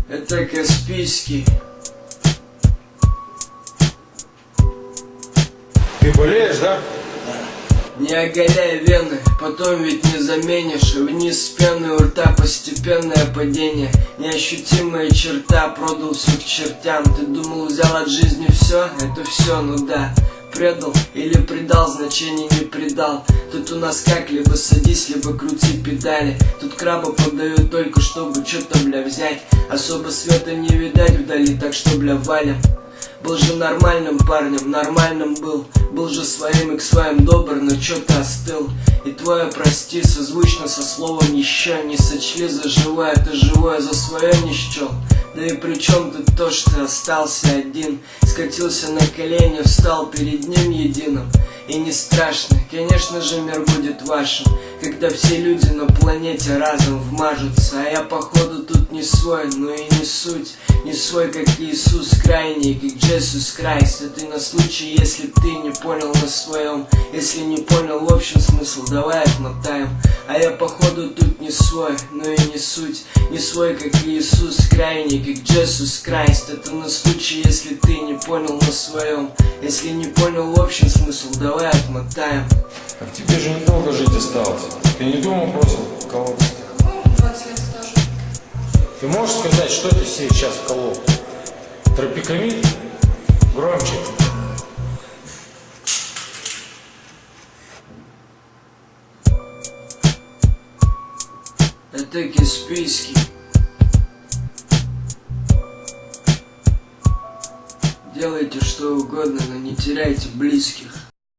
Это Каспийский. Ты болеешь, да? Не оголяй вены, потом ведь не заменишь. Вниз с пены у рта постепенное падение. Неощутимая черта, продал все к чертям. Ты думал, взял от жизни все? Это все, ну да. Предал или предал, значения не придал. Тут у нас как, либо садись, либо крути педали. Тут краба подают только, чтобы что-то, бля, взять. Особо света не видать вдали, так что, бля, валим. Был же нормальным парнем, нормальным был. Был же своим и к своим добр, но чё-то остыл. И твое прости созвучно со словом еще. Не сочли за живое, ты живое за свое не счел. Да и при чем тут то, что остался один? Скатился на колени, встал перед ним единым. И не страшно, конечно же мир будет вашим, когда все люди на планете разом вмажутся. А я походу тут не свой, но и не суть. Не свой, как Иисус крайний, как Джесус Крайст. Это на случай, если ты не понял на своем. Если не понял в общем смысл, давай отмотаем. А я походу тут не свой, но и не суть. Не свой, как Иисус крайний, как Джесус Крайст. Это на случай, если ты не понял на своем. Если не понял в общем смысл, давай отмотаем. А тебе же недолго жить осталось. Ты не думал бросил колоться? 20 лет стажа. Ты можешь сказать, что ты сейчас вколол? Тропикамид? Громче. Это Каспийский. Делайте что угодно, но не теряйте близких.